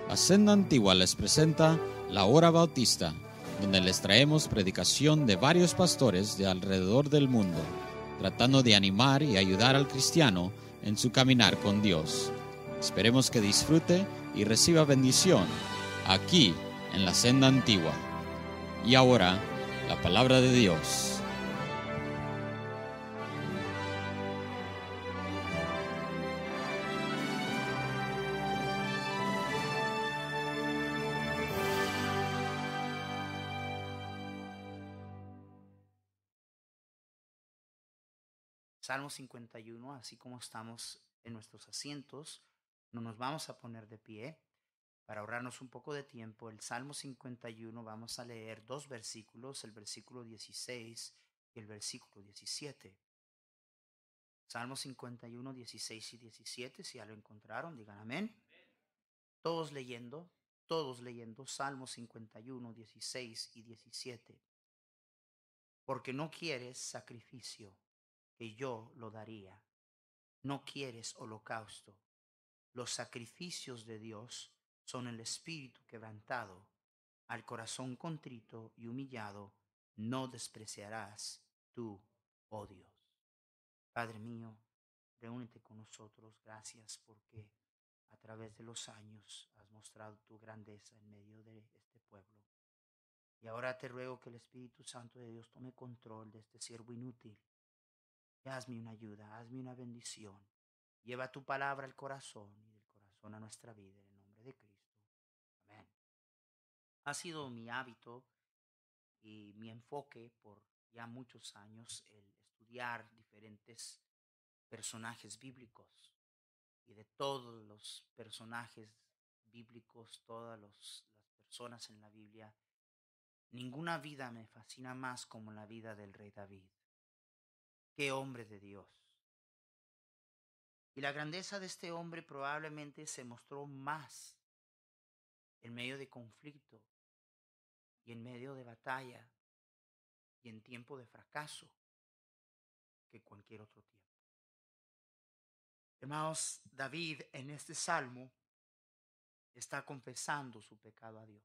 La Senda Antigua les presenta La Hora Bautista, donde les traemos predicación de varios pastores de alrededor del mundo, tratando de animar y ayudar al cristiano en su caminar con Dios. Esperemos que disfrute y reciba bendición aquí en la Senda Antigua. Y ahora, la palabra de Dios. Salmo 51, así como estamos en nuestros asientos, no nos vamos a poner de pie para ahorrarnos un poco de tiempo. El Salmo 51 vamos a leer dos versículos, el versículo 16 y el versículo 17. Salmo 51, 16 y 17, si ya lo encontraron, digan amén. Todos leyendo, Salmo 51, 16 y 17. Porque no quieres sacrificio, que yo lo daría. No quieres holocausto. Los sacrificios de Dios son el espíritu quebrantado. Al corazón contrito y humillado no despreciarás tú, oh Dios. Padre mío, reúnete con nosotros. Gracias porque a través de los años has mostrado tu grandeza en medio de este pueblo. Y ahora te ruego que el Espíritu Santo de Dios tome control de este siervo inútil. Y hazme una ayuda, hazme una bendición. Lleva tu palabra al corazón y del corazón a nuestra vida, en el nombre de Cristo. Amén. Ha sido mi hábito y mi enfoque por ya muchos años el estudiar diferentes personajes bíblicos. Y de todos los personajes bíblicos, todas las personas en la Biblia, ninguna vida me fascina más como la vida del rey David. ¡Qué hombre de Dios! Y la grandeza de este hombre probablemente se mostró más en medio de conflicto y en medio de batalla y en tiempo de fracaso que cualquier otro tiempo. Hermanos, David en este salmo está confesando su pecado a Dios.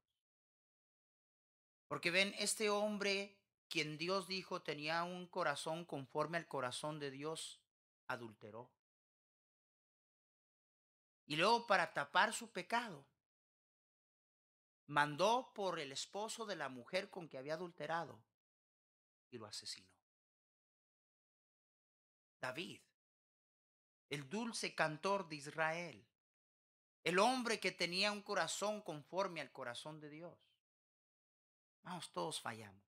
Porque ven, este hombre, quien Dios dijo tenía un corazón conforme al corazón de Dios, adulteró. Y luego, para tapar su pecado, mandó por el esposo de la mujer con que había adulterado y lo asesinó. David, el dulce cantor de Israel, el hombre que tenía un corazón conforme al corazón de Dios. Vamos, todos fallamos.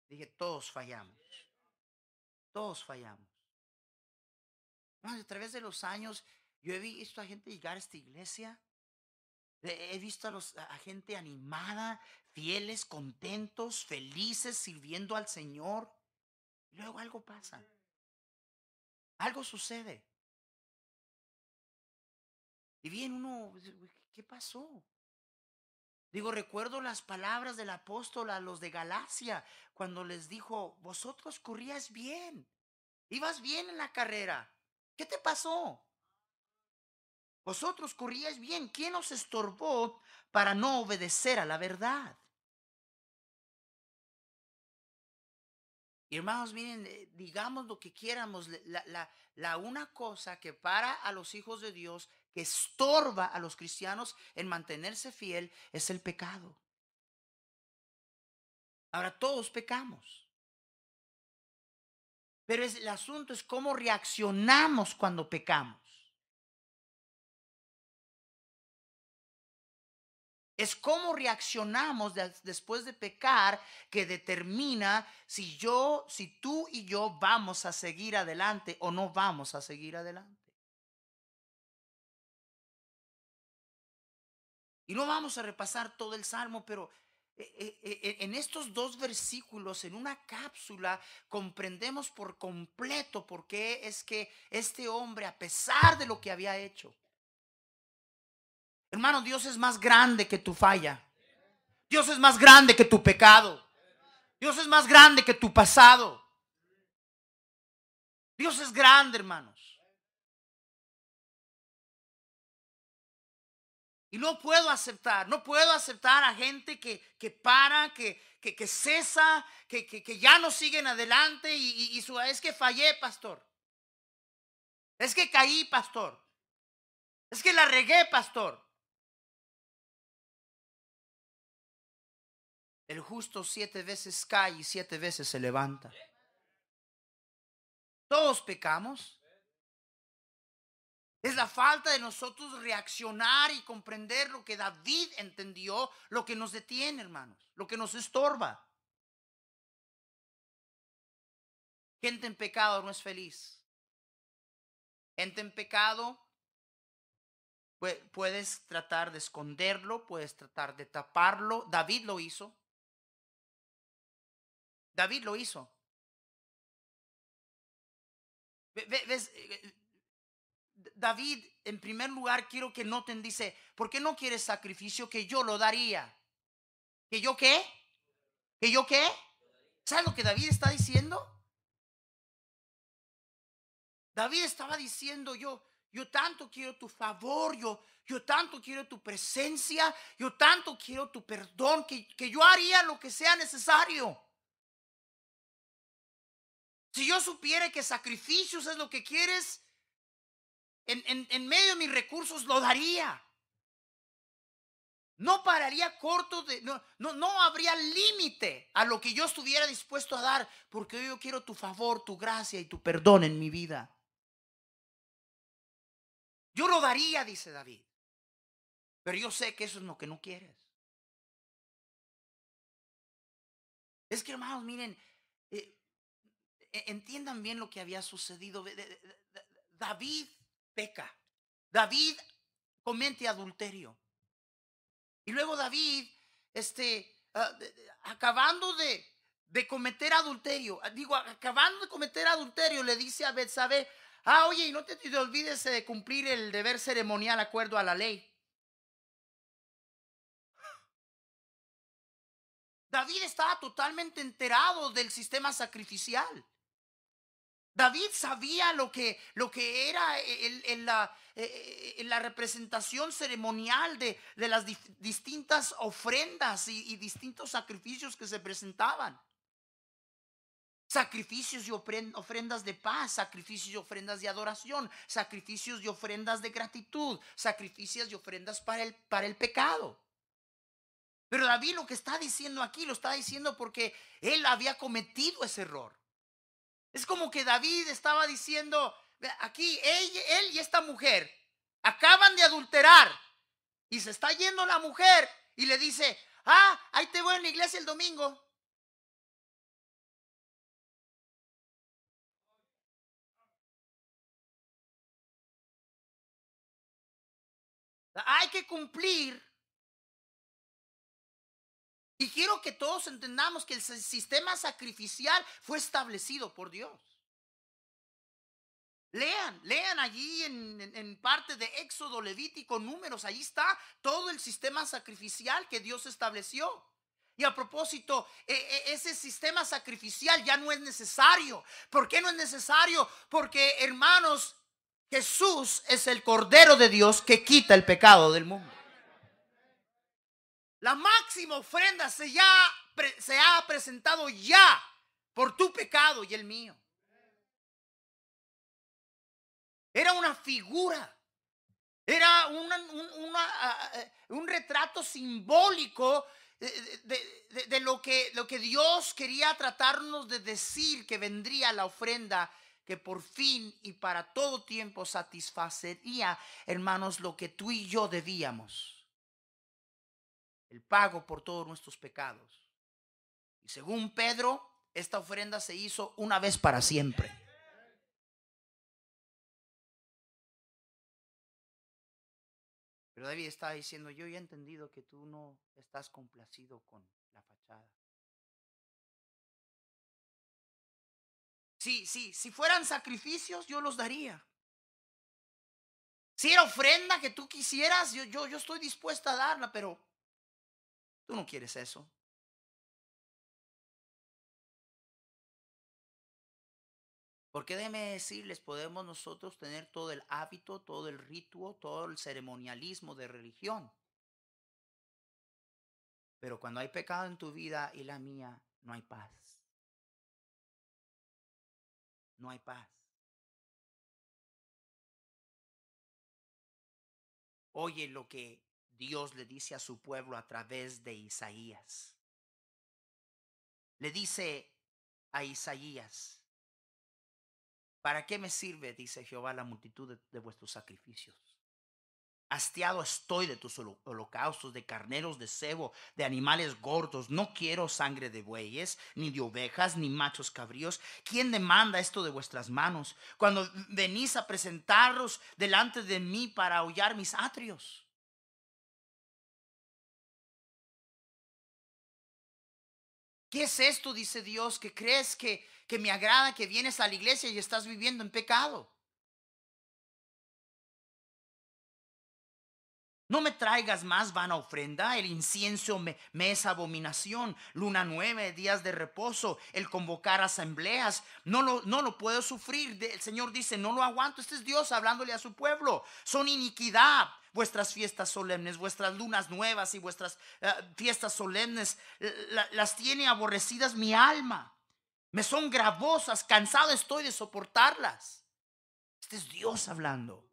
Dije, todos fallamos. Todos fallamos. Vamos, a través de los años, yo he visto a gente llegar a esta iglesia. He visto a gente animada, fieles, contentos, felices, sirviendo al Señor. Y luego algo pasa. Algo sucede. Y viene uno, ¿qué pasó? Digo, recuerdo las palabras del apóstol a los de Galacia, cuando les dijo, vosotros corríais bien, ibas bien en la carrera. ¿Qué te pasó? Vosotros corríais bien. ¿Quién os estorbó para no obedecer a la verdad? Y hermanos, miren, digamos lo que quieramos, la una cosa que para a los hijos de Dios, que estorba a los cristianos en mantenerse fiel, es el pecado. Ahora, todos pecamos. Pero el asunto es cómo reaccionamos cuando pecamos. Es cómo reaccionamos después de pecar que determina si tú y yo vamos a seguir adelante o no vamos a seguir adelante. Y no vamos a repasar todo el Salmo, pero en estos dos versículos, en una cápsula, comprendemos por completo por qué es que este hombre, a pesar de lo que había hecho, hermano, Dios es más grande que tu falla. Dios es más grande que tu pecado. Dios es más grande que tu pasado. Dios es grande, hermanos. Y no puedo aceptar a gente que para, que cesa, que ya no siguen adelante es que fallé, pastor. Es que caí, pastor. Es que la regué, pastor. El justo 7 veces cae y 7 veces se levanta. Todos pecamos. Es la falta de nosotros reaccionar y comprender lo que David entendió, lo que nos detiene, hermanos, lo que nos estorba. Gente en pecado no es feliz. Gente en pecado, puedes tratar de esconderlo, puedes tratar de taparlo. David lo hizo. David lo hizo. ¿Ves? David, en primer lugar, quiero que noten, dice, ¿por qué no quieres sacrificio? Que yo lo daría. ¿Que yo qué? ¿Que yo qué? ¿Sabes lo que David está diciendo? David estaba diciendo, yo tanto quiero tu favor, yo tanto quiero tu presencia, yo tanto quiero tu perdón, que yo haría lo que sea necesario. Si yo supiera que sacrificios es lo que quieres, en medio de mis recursos lo daría. No pararía corto, no habría límite a lo que yo estuviera dispuesto a dar, porque yo quiero tu favor, tu gracia y tu perdón en mi vida. Yo lo daría, dice David, pero yo sé que eso es lo que no quieres. Es que, hermanos, miren, entiendan bien lo que había sucedido. David peca. David comete adulterio. Y luego David, acabando de cometer adulterio, le dice a Betsabé, oye, y no te olvides de cumplir el deber ceremonial acuerdo a la ley. David estaba totalmente enterado del sistema sacrificial. David sabía lo que era la representación ceremonial de las distintas ofrendas y distintos sacrificios que se presentaban. Sacrificios y ofrendas de paz, sacrificios y ofrendas de adoración, sacrificios y ofrendas de gratitud, sacrificios y ofrendas para el pecado. Pero David lo que está diciendo aquí, lo está diciendo porque él había cometido ese error. Es como que David estaba diciendo, aquí él y esta mujer acaban de adulterar y se está yendo la mujer y le dice, ahí te voy en la iglesia el domingo. Hay que cumplir. Y quiero que todos entendamos que el sistema sacrificial fue establecido por Dios. Lean allí en parte de Éxodo, Levítico, Números, allí está todo el sistema sacrificial que Dios estableció. Y a propósito, ese sistema sacrificial ya no es necesario. ¿Por qué no es necesario? Porque, hermanos, Jesús es el Cordero de Dios que quita el pecado del mundo. La máxima ofrenda se ha presentado ya por tu pecado y el mío. Era una figura, era un retrato simbólico de lo que Dios quería tratarnos de decir, que vendría la ofrenda que por fin y para todo tiempo satisfacería, hermanos, lo que tú y yo debíamos. El pago por todos nuestros pecados. Y según Pedro, esta ofrenda se hizo una vez para siempre. Pero David está diciendo, yo ya he entendido que tú no estás complacido con la fachada. Si fueran sacrificios, yo los daría. Si era ofrenda que tú quisieras, yo estoy dispuesta a darla, pero tú no quieres eso. Porque déjenme decirles, podemos nosotros tener todo el hábito, todo el ritual, todo el ceremonialismo de religión. Pero cuando hay pecado en tu vida y la mía, no hay paz. No hay paz. Oye lo que Dios le dice a su pueblo a través de Isaías. Le dice a Isaías: ¿para qué me sirve, dice Jehová, la multitud de vuestros sacrificios? Hastiado estoy de tus holocaustos, de carneros de cebo, de animales gordos. No quiero sangre de bueyes, ni de ovejas, ni machos cabríos. ¿Quién demanda esto de vuestras manos, cuando venís a presentaros delante de mí para hollar mis atrios? ¿Qué es esto, dice Dios, que crees que me agrada, que vienes a la iglesia y estás viviendo en pecado? No me traigas más vana ofrenda, el incienso me es abominación. Luna nueve, días de reposo, el convocar asambleas, no lo puedo sufrir. El Señor dice, no lo aguanto. Este es Dios hablándole a su pueblo. Son iniquidad vuestras fiestas solemnes, vuestras lunas nuevas y vuestras fiestas solemnes, las tiene aborrecidas mi alma. Me son gravosas, cansado estoy de soportarlas. Este es Dios hablando.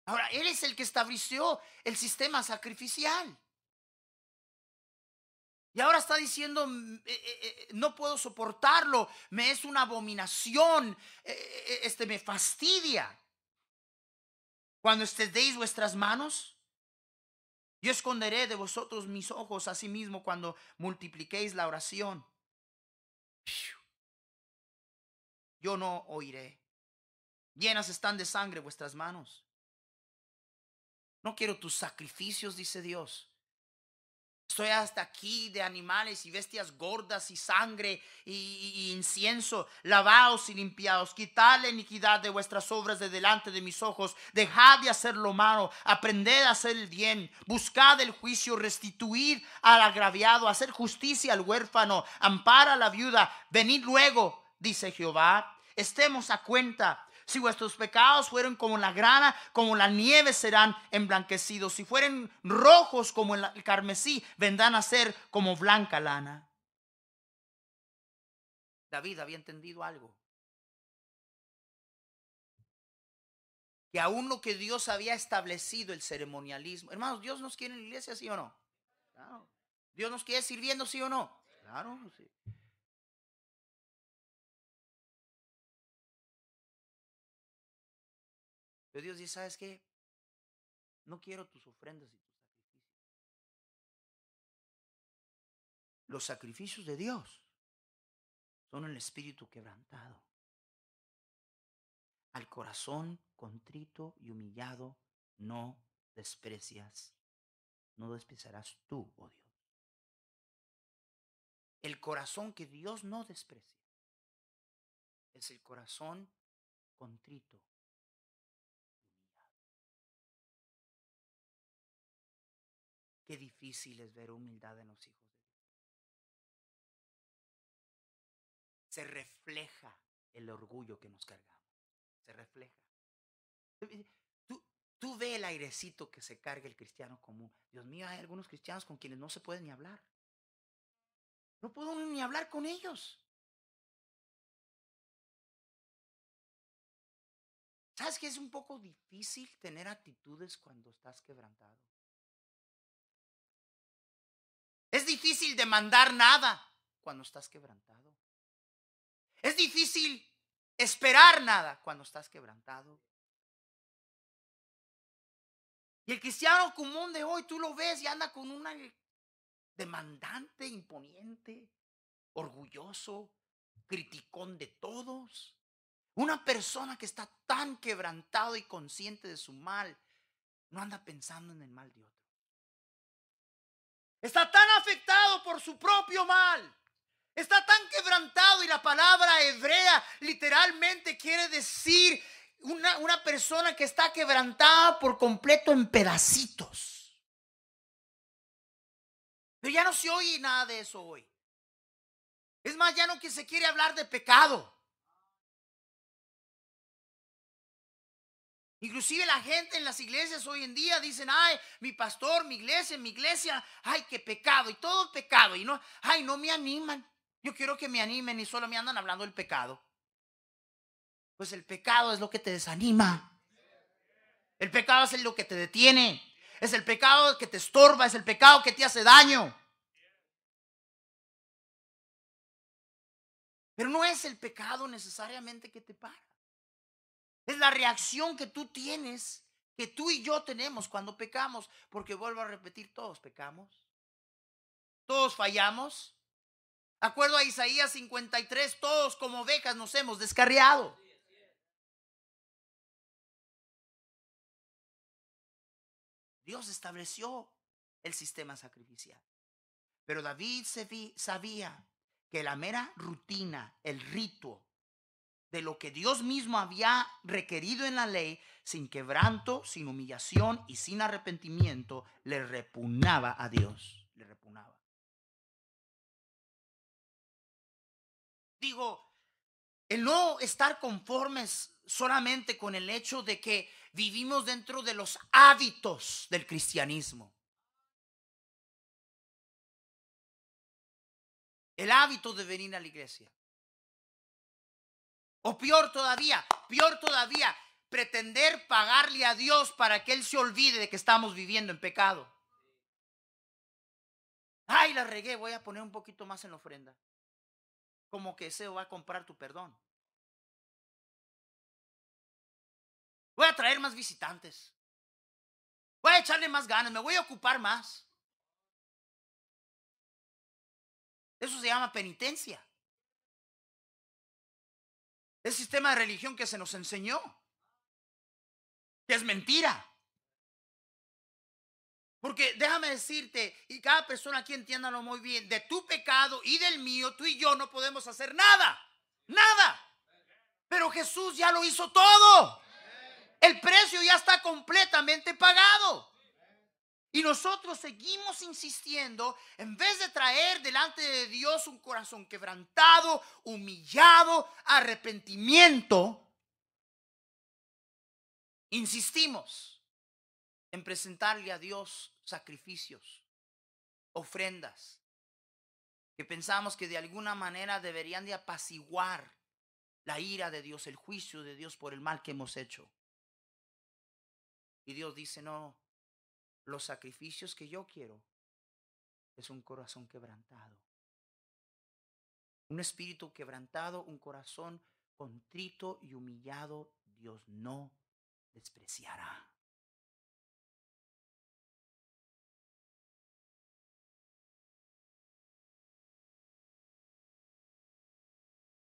Ahora, Él es el que estableció el sistema sacrificial. Y ahora está diciendo, no puedo soportarlo, me es una abominación, me fastidia. Cuando extendéis vuestras manos, yo esconderé de vosotros mis ojos, asimismo cuando multipliquéis la oración. Yo no oiré. Llenas están de sangre vuestras manos. No quiero tus sacrificios, dice Dios. Estoy hasta aquí de animales y bestias gordas y sangre y incienso. Lavaos y limpiaos. Quitad la iniquidad de vuestras obras de delante de mis ojos. Dejad de hacer lo malo. Aprended a hacer el bien. Buscad el juicio. Restituid al agraviado. Hacer justicia al huérfano. Ampara a la viuda. Venid luego, dice Jehová. Estemos a cuenta. Si vuestros pecados fueron como la grana, como la nieve serán emblanquecidos. Si fueren rojos como el carmesí, vendrán a ser como blanca lana. David había entendido algo. Que aún lo que Dios había establecido, el ceremonialismo. Hermanos, ¿Dios nos quiere en la iglesia, sí o no? Claro. ¿Dios nos quiere sirviendo, sí o no? Claro, sí. Pero Dios dice, ¿sabes qué? No quiero tus ofrendas y tus sacrificios. Los sacrificios de Dios son el espíritu quebrantado. Al corazón contrito y humillado no desprecias. No despreciarás tú, oh Dios. El corazón que Dios no desprecia es el corazón contrito y humillado. Qué difícil es ver humildad en los hijos de Dios. Se refleja el orgullo que nos cargamos. Se refleja. Tú ve el airecito que se carga el cristiano común. Dios mío, hay algunos cristianos con quienes no se puede ni hablar. No puedo ni hablar con ellos. ¿Sabes que es un poco difícil tener actitudes cuando estás quebrantado? Es difícil demandar nada cuando estás quebrantado. Es difícil esperar nada cuando estás quebrantado. Y el cristiano común de hoy, tú lo ves y anda con una demandante, imponiente, orgulloso, criticón de todos. Una persona que está tan quebrantado y consciente de su mal, no anda pensando en el mal de otro. Está tan afectado por su propio mal. Está tan quebrantado, y la palabra hebrea literalmente quiere decir una persona que está quebrantada por completo en pedacitos. Pero ya no se oye nada de eso hoy. Es más, ya no que se quiere hablar de pecado. Inclusive la gente en las iglesias hoy en día dicen, ay, mi pastor, mi iglesia, ay, qué pecado, y todo pecado, y no, ay, no me animan. Yo quiero que me animen y solo me andan hablando del pecado. Pues el pecado es lo que te desanima. El pecado es lo que te detiene. Es el pecado que te estorba, es el pecado que te hace daño. Pero no es el pecado necesariamente que te para. Es la reacción que tú tienes, que tú y yo tenemos cuando pecamos. Porque vuelvo a repetir, todos pecamos. Todos fallamos. De acuerdo a Isaías 53, todos como ovejas nos hemos descarriado. Dios estableció el sistema sacrificial. Pero David sabía que la mera rutina, el rito de lo que Dios mismo había requerido en la ley, sin quebranto, sin humillación y sin arrepentimiento, le repugnaba a Dios. Le repugnaba. Digo, el no estar conformes solamente con el hecho de que vivimos dentro de los hábitos del cristianismo. El hábito de venir a la iglesia. O peor todavía, pretender pagarle a Dios para que Él se olvide de que estamos viviendo en pecado. Ay, la regué, voy a poner un poquito más en la ofrenda. Como que ese va a comprar tu perdón. Voy a traer más visitantes. Voy a echarle más ganas, me voy a ocupar más. Eso se llama penitencia. El sistema de religión que se nos enseñó, que es mentira. Porque déjame decirte, y cada persona aquí entiéndalo muy bien, de tu pecado y del mío, tú y yo no podemos hacer nada. Nada. Pero Jesús ya lo hizo todo. El precio ya está completamente pagado. Y nosotros seguimos insistiendo, en vez de traer delante de Dios un corazón quebrantado, humillado, arrepentimiento, insistimos en presentarle a Dios sacrificios, ofrendas, que pensamos que de alguna manera deberían de apaciguar la ira de Dios, el juicio de Dios por el mal que hemos hecho. Y Dios dice, no, los sacrificios que yo quiero es un corazón quebrantado. Un espíritu quebrantado, un corazón contrito y humillado, Dios no despreciará.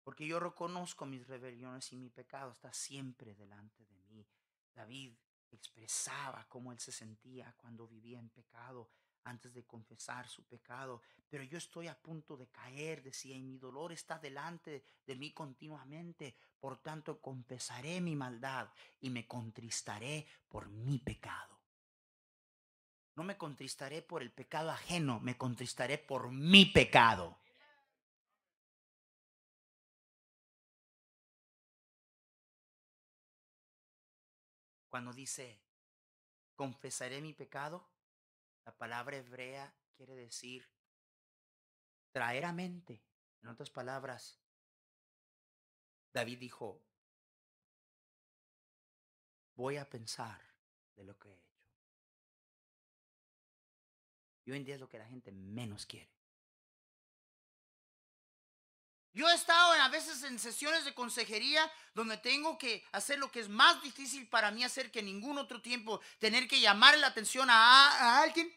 Porque yo reconozco mis rebeliones y mi pecado está siempre delante de mí. David expresaba cómo él se sentía cuando vivía en pecado antes de confesar su pecado. Pero yo estoy a punto de caer, decía, y mi dolor está delante de mí continuamente. Por tanto, confesaré mi maldad y me contristaré por mi pecado. No me contristaré por el pecado ajeno, me contristaré por mi pecado. Cuando dice, confesaré mi pecado, la palabra hebrea quiere decir traer a mente. En otras palabras, David dijo, voy a pensar de lo que he hecho. Y hoy en día es lo que la gente menos quiere. Yo he estado a veces en sesiones de consejería donde tengo que hacer lo que es más difícil para mí hacer que en ningún otro tiempo, tener que llamar la atención a alguien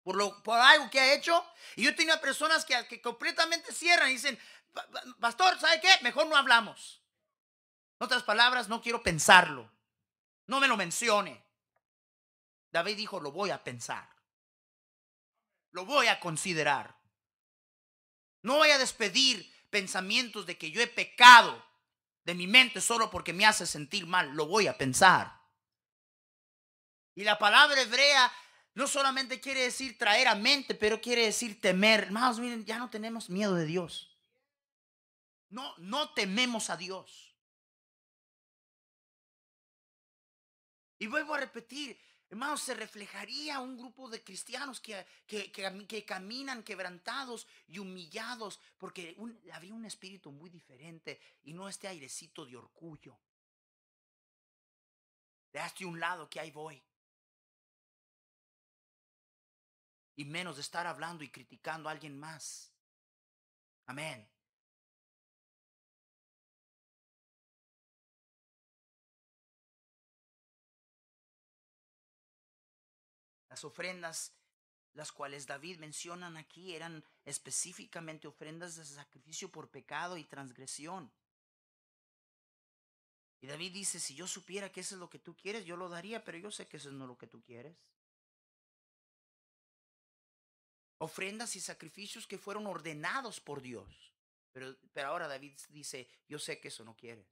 por algo que ha hecho. Y yo he tenido personas que completamente cierran y dicen, pastor, ¿sabe qué? Mejor no hablamos. En otras palabras, no quiero pensarlo. No me lo mencione. David dijo, lo voy a pensar. Lo voy a considerar. No voy a despedir pensamientos de que yo he pecado de mi mente solo porque me hace sentir mal. Lo voy a pensar. Y la palabra hebrea no solamente quiere decir traer a mente, pero quiere decir temer. Hermanos, miren, ya no tenemos miedo de Dios. no tememos a Dios. Y vuelvo a repetir, hermanos, se reflejaría un grupo de cristianos que caminan quebrantados y humillados, porque había un espíritu muy diferente y no este airecito de orgullo. Dejaste un lado que ahí voy. Y menos de estar hablando y criticando a alguien más. Amén. Las ofrendas, las cuales David mencionan aquí, eran específicamente ofrendas de sacrificio por pecado y transgresión. Y David dice, si yo supiera que eso es lo que tú quieres, yo lo daría, pero yo sé que eso no es lo que tú quieres. Ofrendas y sacrificios que fueron ordenados por Dios. Pero ahora David dice, yo sé que eso no quieres.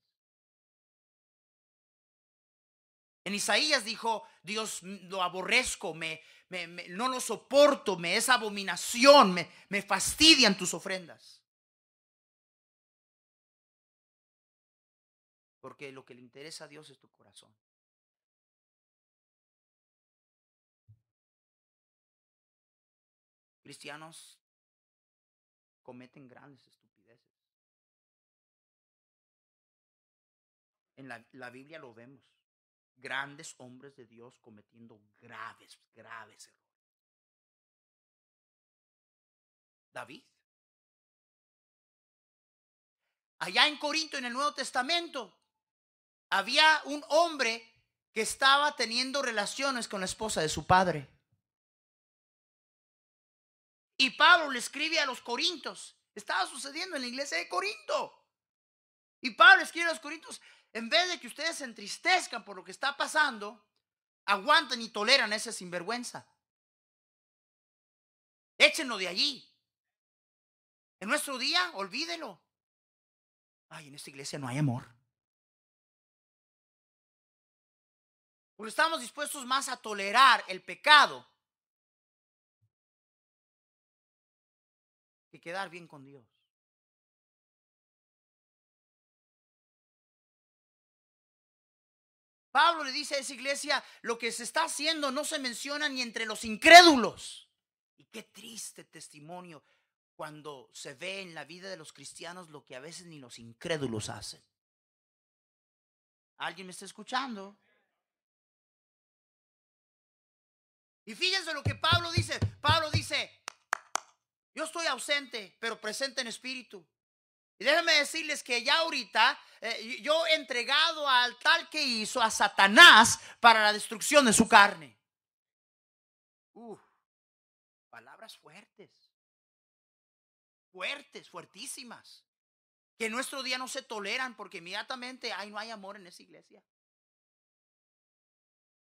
En Isaías dijo, Dios, lo aborrezco, no lo soporto, me es abominación, me fastidian tus ofrendas. Porque lo que le interesa a Dios es tu corazón. Cristianos cometen grandes estupideces. En la Biblia lo vemos. Grandes hombres de Dios cometiendo graves errores. David. Allá en Corinto, en el Nuevo Testamento, había un hombre que estaba teniendo relaciones con la esposa de su padre. Y Pablo le escribe a los corintios. Estaba sucediendo en la iglesia de Corinto. Y Pablo escribe a los corintios, en vez de que ustedes se entristezcan por lo que está pasando, aguantan y toleran ese sinvergüenza. Échenlo de allí. En nuestro día, olvídelo. Ay, en esta iglesia no hay amor. Porque estamos dispuestos más a tolerar el pecado que quedar bien con Dios. Pablo le dice a esa iglesia, lo que se está haciendo no se menciona ni entre los incrédulos. Y qué triste testimonio cuando se ve en la vida de los cristianos lo que a veces ni los incrédulos hacen. ¿Alguien me está escuchando? Y fíjense lo que Pablo dice. Pablo dice, yo estoy ausente, pero presente en espíritu. Y déjenme decirles que ya ahorita yo he entregado al tal que hizo a Satanás para la destrucción de su carne. Palabras fuertes. Fuertes, fuertísimas. Que en nuestro día no se toleran porque inmediatamente no hay amor en esa iglesia.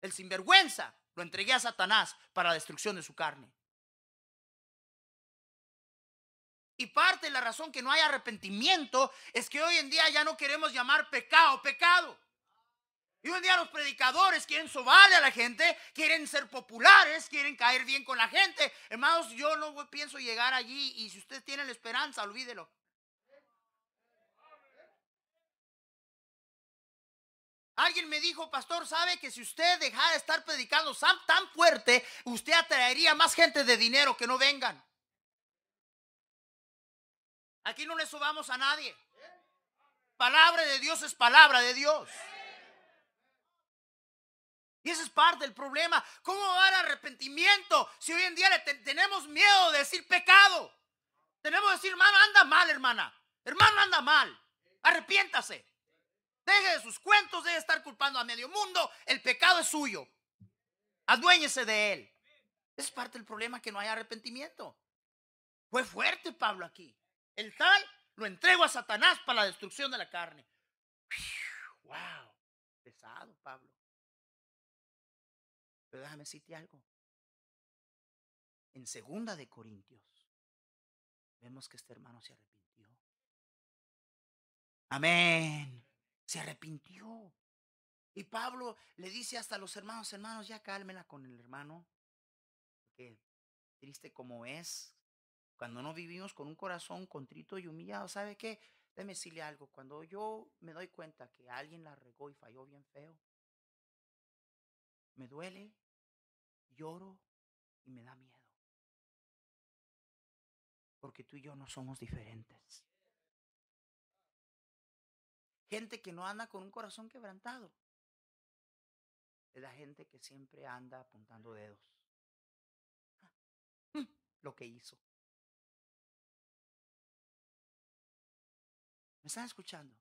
El sinvergüenza lo entregué a Satanás para la destrucción de su carne. Y parte de la razón que no hay arrepentimiento es que hoy en día ya no queremos llamar pecado, pecado. Y hoy en día los predicadores quieren sobarle a la gente, quieren ser populares, quieren caer bien con la gente. Hermanos, yo no pienso llegar allí y si usted tiene la esperanza, olvídelo. Alguien me dijo, pastor, ¿sabe que si usted dejara de estar predicando tan fuerte, usted atraería más gente de dinero que no vengan? Aquí no le sobamos a nadie. Palabra de Dios es palabra de Dios. Y ese es parte del problema. ¿Cómo va a haber arrepentimiento si hoy en día tenemos miedo de decir pecado? Tenemos que decir, hermano, anda mal, hermana. Hermano, anda mal. Arrepiéntase. Deje de sus cuentos, deje de estar culpando a medio mundo. El pecado es suyo. Aduéñese de él. Es parte del problema, que no hay arrepentimiento. Fue fuerte Pablo aquí. El tal lo entrego a Satanás para la destrucción de la carne. Wow, pesado Pablo. Pero déjame decirte algo. En 2 de Corintios vemos que este hermano se arrepintió. Amén. Se arrepintió. Y Pablo le dice hasta a los hermanos, ya cálmenla con el hermano. Porque triste como es, cuando no vivimos con un corazón contrito y humillado, ¿sabe qué? Déjeme decirle algo. Cuando yo me doy cuenta que alguien la regó y falló bien feo, me duele, lloro y me da miedo. Porque tú y yo no somos diferentes. Gente que no anda con un corazón quebrantado es la gente que siempre anda apuntando dedos. Lo que hizo. ¿Me están escuchando?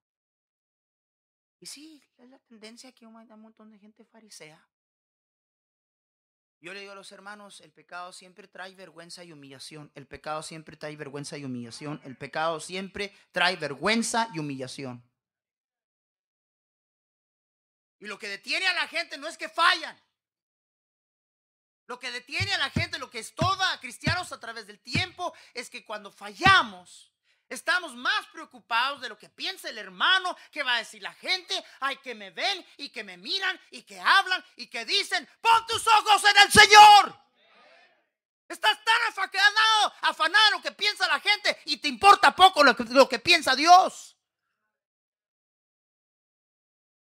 Y sí, es la tendencia que hay un montón de gente farisea. Yo le digo a los hermanos, el pecado siempre trae vergüenza y humillación. El pecado siempre trae vergüenza y humillación. El pecado siempre trae vergüenza y humillación. Y lo que detiene a la gente no es que fallan. Lo que detiene a la gente, lo que es toda cristianos a través del tiempo, es que cuando fallamos, estamos más preocupados de lo que piensa el hermano, que va a decir la gente, ay, que me ven y que me miran y que hablan y que dicen, pon tus ojos en el Señor. Estás tan afanado en lo que piensa la gente y te importa poco lo que piensa Dios.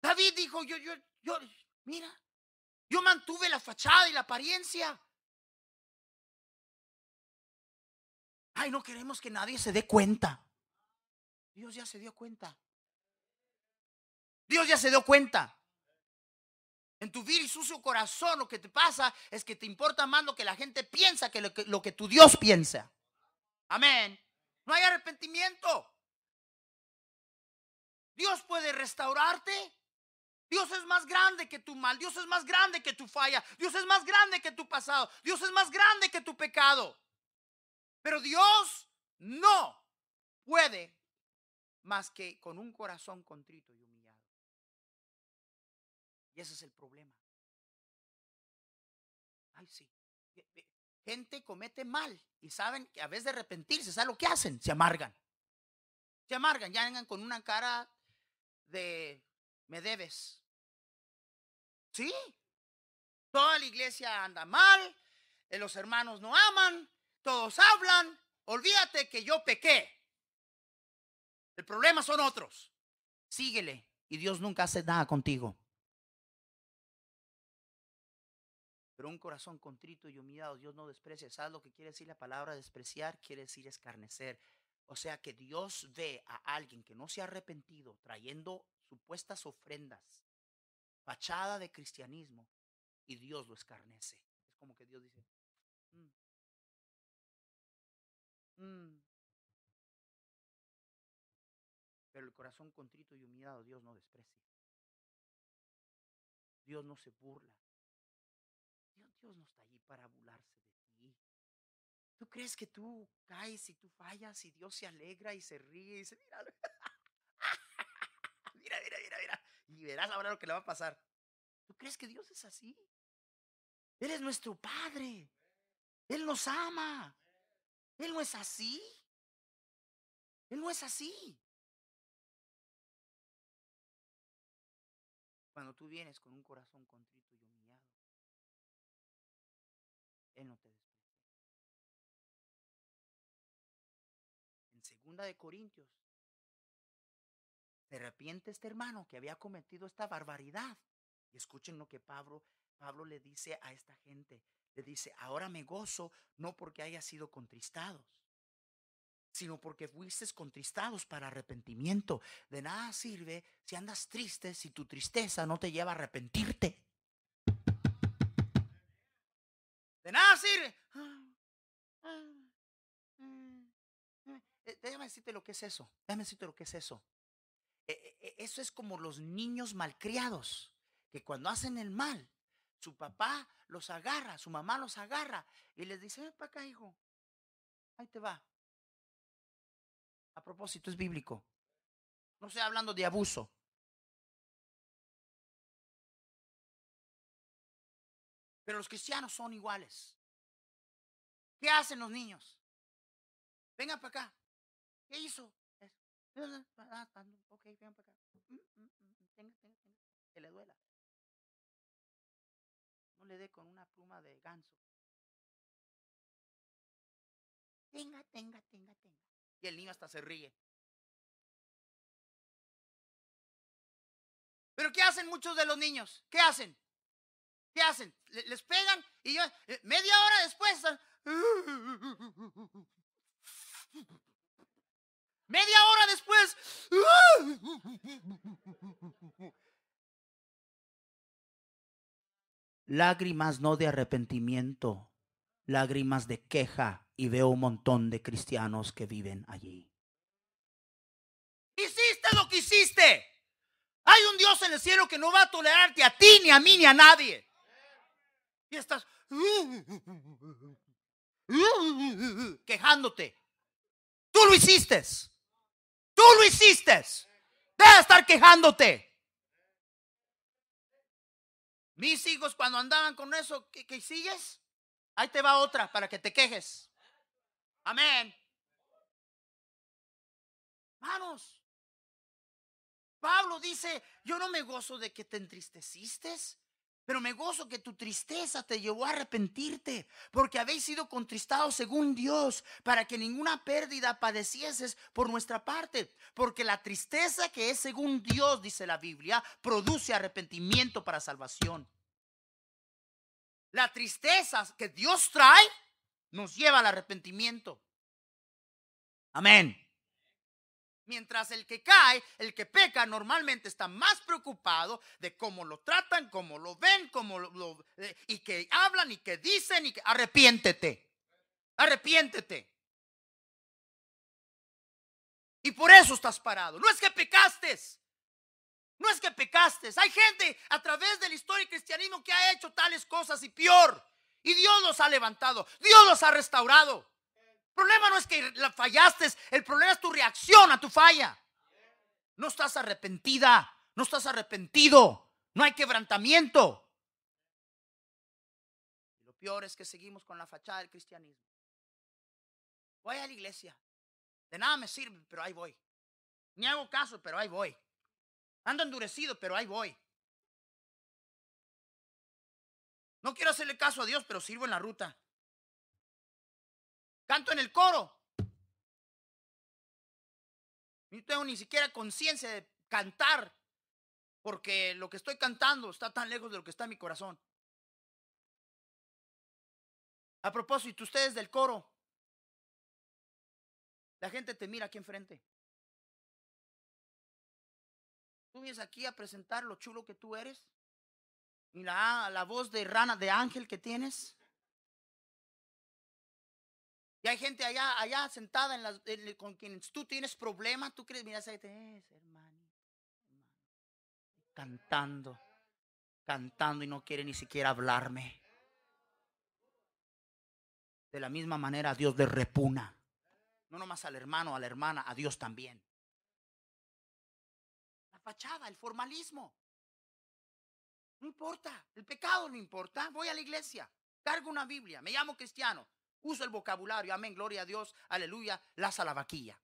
David dijo, mira, yo mantuve la fachada y la apariencia. Ay, no queremos que nadie se dé cuenta. Dios ya se dio cuenta. Dios ya se dio cuenta. En tu vil y sucio corazón lo que te pasa es que te importa más lo que la gente piensa que lo que tu Dios piensa. Amén. No hay arrepentimiento. Dios puede restaurarte. Dios es más grande que tu mal. Dios es más grande que tu falla. Dios es más grande que tu pasado. Dios es más grande que tu pecado. Pero Dios no puede más que con un corazón contrito y humillado. Y ese es el problema. Ay, sí. Gente comete mal y saben que a vez de arrepentirse, ¿saben lo que hacen? Se amargan. Se amargan, ya vengan con una cara de me debes. ¿Sí? Toda la iglesia anda mal, los hermanos no aman, todos hablan. Olvídate que yo pequé. El problema son otros. Síguele y Dios nunca hace nada contigo. Pero un corazón contrito y humillado Dios no desprecia. ¿Sabes lo que quiere decir la palabra despreciar? Quiere decir escarnecer. O sea que Dios ve a alguien que no se ha arrepentido trayendo supuestas ofrendas, fachada de cristianismo, y Dios lo escarnece. Es como que Dios dice, mm, mm. Pero el corazón contrito y humillado Dios no desprecia. Dios no se burla. Dios no está allí para burlarse de ti. ¿Tú crees que tú caes y tú fallas y Dios se alegra y se ríe y dice, mira, mira? Y verás ahora lo que le va a pasar. ¿Tú crees que Dios es así? Él es nuestro Padre. Él nos ama. Él no es así. Él no es así. Cuando tú vienes con un corazón contrito y humillado, Él no te desprecia. En 2 Corintios, se arrepiente este hermano que había cometido esta barbaridad. Y escuchen lo que Pablo le dice a esta gente. Le dice, ahora me gozo no porque haya sido contristados, sino porque fuiste contristados para arrepentimiento. De nada sirve si andas triste si tu tristeza no te lleva a arrepentirte. De nada sirve. Déjame decirte lo que es eso. Eso es como los niños malcriados, que cuando hacen el mal, su papá los agarra, su mamá los agarra y les dice, ven para acá, hijo, ahí te va. A propósito, es bíblico. No estoy hablando de abuso. Pero los cristianos son iguales. ¿Qué hacen los niños? Vengan para acá. ¿Qué hizo? Ok, vengan para acá. Tenga. Que le duela. No le dé con una pluma de ganso. Tenga. Y el niño hasta se ríe. Pero ¿qué hacen muchos de los niños? ¿Qué hacen? ¿Qué hacen? Les pegan y media hora después están, media hora después. Lágrimas no de arrepentimiento, lágrimas de queja, y veo un montón de cristianos que viven allí. Hiciste lo que hiciste. Hay un Dios en el cielo que no va a tolerarte a ti, ni a mí, ni a nadie. Y estás quejándote. Tú lo hiciste. Tú lo hiciste. Deja de estar quejándote. Mis hijos cuando andaban con eso, ¿qué sigues? Ahí te va otra para que te quejes. Amén. Hermanos, Pablo dice, yo no me gozo de que te entristeciste, pero me gozo que tu tristeza te llevó a arrepentirte, porque habéis sido contristados según Dios, para que ninguna pérdida padecieses por nuestra parte, porque la tristeza que es según Dios, dice la Biblia, produce arrepentimiento para salvación. La tristeza que Dios trae nos lleva al arrepentimiento. Amén. Mientras el que cae, el que peca, normalmente está más preocupado de cómo lo tratan, cómo lo ven, y que hablan y que dicen, y que arrepiéntete. Arrepiéntete. Y por eso estás parado. No es que pecaste. No es que pecaste. Hay gente a través de la historia del cristianismo que ha hecho tales cosas y peor. Y Dios los ha levantado. Dios los ha restaurado. El problema no es que la fallaste. El problema es tu reacción a tu falla. No estás arrepentida. No estás arrepentido. No hay quebrantamiento. Y lo peor es que seguimos con la fachada del cristianismo. Voy a la iglesia. De nada me sirve, pero ahí voy. Ni hago caso, pero ahí voy. Ando endurecido, pero ahí voy. No quiero hacerle caso a Dios, pero sirvo en la ruta. Canto en el coro. No tengo ni siquiera conciencia de cantar, porque lo que estoy cantando está tan lejos de lo que está en mi corazón. A propósito, ustedes del coro, la gente te mira aquí enfrente. Tú vienes aquí a presentar lo chulo que tú eres y la voz de rana, de ángel que tienes. Y hay gente allá sentada con quien tú tienes problemas. Tú crees, mira, hermano, cantando y no quiere ni siquiera hablarme. De la misma manera Dios le repugna. No nomás al hermano, a la hermana, a Dios también. La fachada, el formalismo. No importa, el pecado no importa. Voy a la iglesia, cargo una Biblia, me llamo cristiano, uso el vocabulario, amén, gloria a Dios, aleluya, la salavaquilla.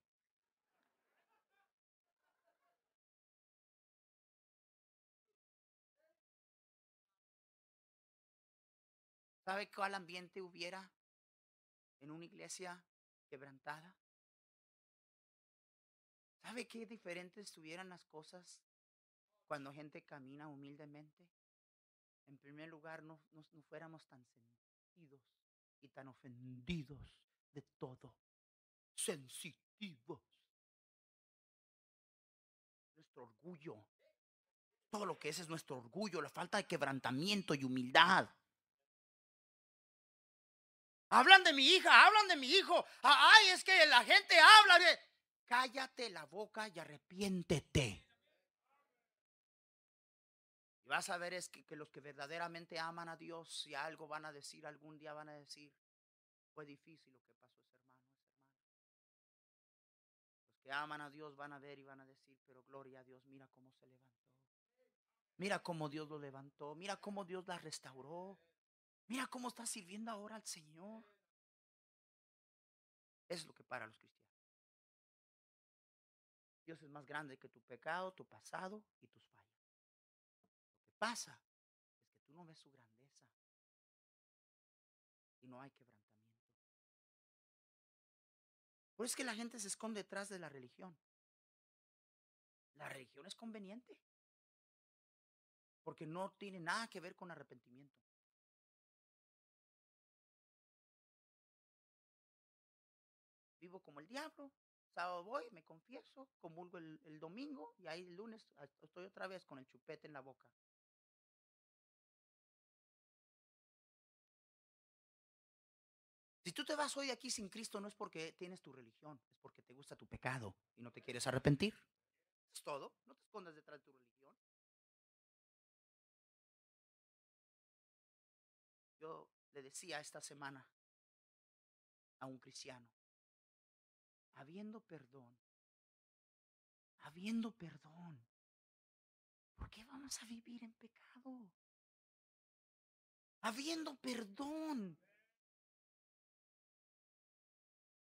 ¿Sabe cuál ambiente hubiera en una iglesia quebrantada? ¿Sabe qué diferentes estuvieran las cosas cuando gente camina humildemente? En primer lugar, no fuéramos tan sentidos y tan ofendidos de todo. Sensitivos. Nuestro orgullo. Todo lo que es nuestro orgullo, la falta de quebrantamiento y humildad. Hablan de mi hija, hablan de mi hijo. Ay, es que la gente habla de... Cállate la boca y arrepiéntete. Y vas a ver es que los que verdaderamente aman a Dios, si algo van a decir, algún día van a decir, fue difícil lo que pasó ese hermano, Los que aman a Dios van a ver y van a decir, pero gloria a Dios, mira cómo se levantó. Mira cómo Dios lo levantó, mira cómo Dios la restauró. Mira cómo está sirviendo ahora al Señor. Eso es lo que para los cristianos. Dios es más grande que tu pecado, tu pasado y tus fallas. Lo que pasa es que tú no ves su grandeza y no hay quebrantamiento. Por eso es que la gente se esconde detrás de la religión. La religión es conveniente. porque no tiene nada que ver con arrepentimiento. Vivo como el diablo. Sábado voy, me confieso, comulgo el domingo y ahí el lunes estoy otra vez con el chupete en la boca. Si tú te vas hoy de aquí sin Cristo, no es porque tienes tu religión, es porque te gusta tu pecado y no te quieres arrepentir. Es todo. No te escondas detrás de tu religión. Yo le decía esta semana a un cristiano, habiendo perdón, ¿por qué vamos a vivir en pecado? Habiendo perdón.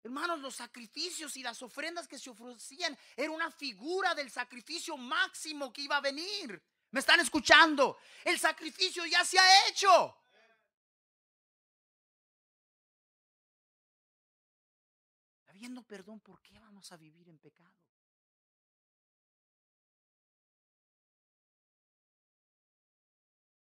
Hermanos, los sacrificios y las ofrendas que se ofrecían era una figura del sacrificio máximo que iba a venir. ¿Me están escuchando? El sacrificio ya se ha hecho. Habiendo perdón, ¿por qué vamos a vivir en pecado?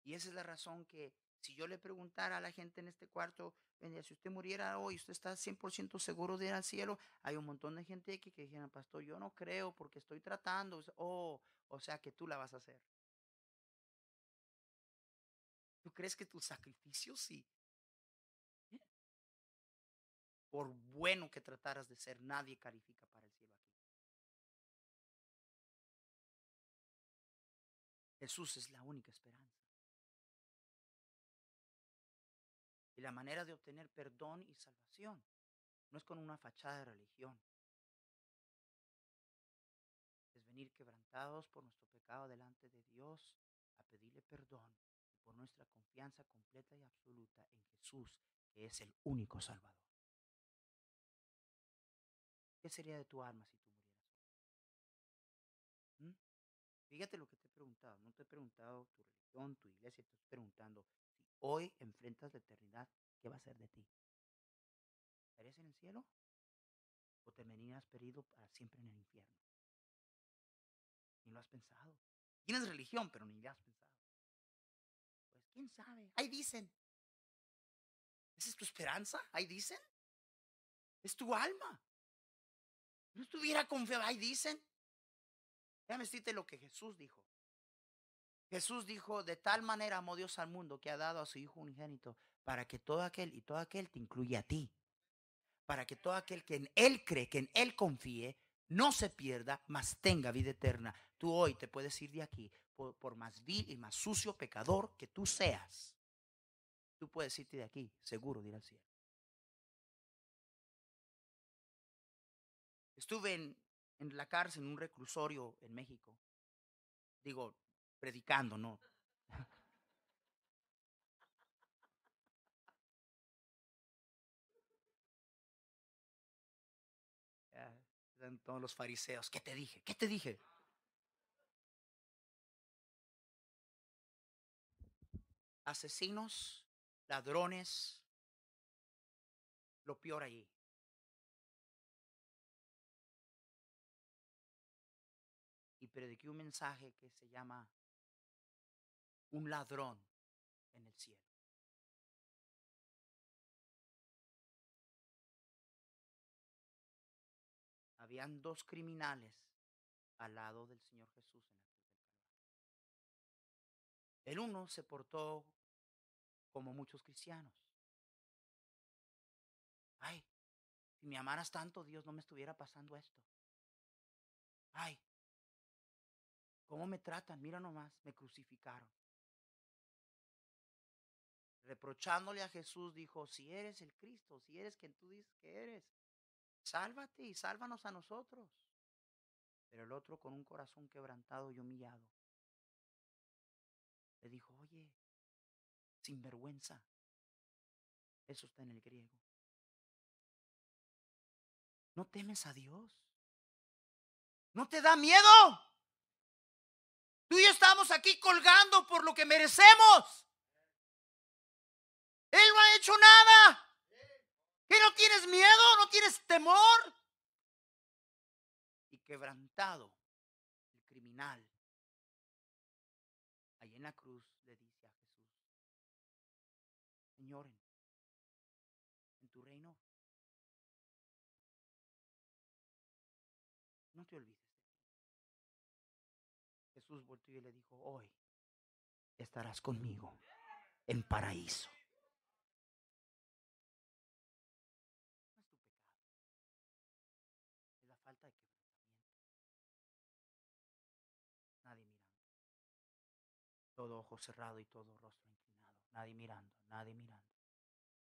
Y esa es la razón que si yo le preguntara a la gente en este cuarto, si usted muriera hoy, ¿usted está 100% seguro de ir al cielo? Hay un montón de gente aquí que dijeran, pastor, yo no creo porque estoy tratando. O sea que tú la vas a hacer. ¿Tú crees que tu sacrificio sí? Por bueno que trataras de ser, nadie califica para el cielo aquí. Jesús es la única esperanza. Y la manera de obtener perdón y salvación no es con una fachada de religión. Es venir quebrantados por nuestro pecado delante de Dios a pedirle perdón y por nuestra confianza completa y absoluta en Jesús, que es el único Salvador. ¿Qué sería de tu alma si tú murieras hoy? Fíjate lo que te he preguntado. No te he preguntado tu religión, tu iglesia. Te estoy preguntando si hoy enfrentas la eternidad, ¿qué va a ser de ti? ¿Estarías en el cielo o terminarías perdido para siempre en el infierno? Ni lo has pensado. Tienes religión, pero ni lo has pensado. Pues quién sabe. Ahí dicen. ¿Esa es tu esperanza? Ahí dicen. Es tu alma. No estuviera confiado. Ahí dicen. Déjame decirte lo que Jesús dijo. Jesús dijo, de tal manera amó Dios al mundo que ha dado a su Hijo unigénito para que todo aquel te incluya a ti. Para que todo aquel que en Él cree, que en Él confíe, no se pierda, mas tenga vida eterna. Tú hoy te puedes ir de aquí, por más vil y más sucio pecador que tú seas. Tú puedes irte de aquí, seguro de ir al cielo. Estuve en la cárcel, en un reclusorio en México. Digo, predicando, ¿no? Eran todos los fariseos. ¿Qué te dije? ¿Qué te dije? Asesinos, ladrones, lo peor allí. Y prediqué un mensaje que se llama un ladrón en el cielo. Habían dos criminales al lado del Señor Jesús en la cruz del Calvario. El uno se portó como muchos cristianos. Ay, si me amaras tanto, Dios, no me estuviera pasando esto. Ay, ¿cómo me tratan? Mira nomás, me crucificaron. Reprochándole a Jesús, dijo, si eres el Cristo, si eres quien tú dices que eres, sálvate y sálvanos a nosotros. Pero el otro, con un corazón quebrantado y humillado, le dijo, oye, sin vergüenza, eso está en el griego. ¿No temes a Dios? ¿No te da miedo? Tú y yo estamos aquí colgando por lo que merecemos. Él no ha hecho nada. ¿Qué, no tienes miedo? ¿No tienes temor? Y quebrantado, el criminal, ahí en la cruz le dice a Jesús, Señor, en tu reino, no te olvides de mí. Jesús volvió y le dijo, hoy estarás conmigo en paraíso. No es tu pecado, es la falta de quebrantamiento. Nadie mirando. Todo ojo cerrado y todo rostro inclinado. Nadie mirando, nadie mirando.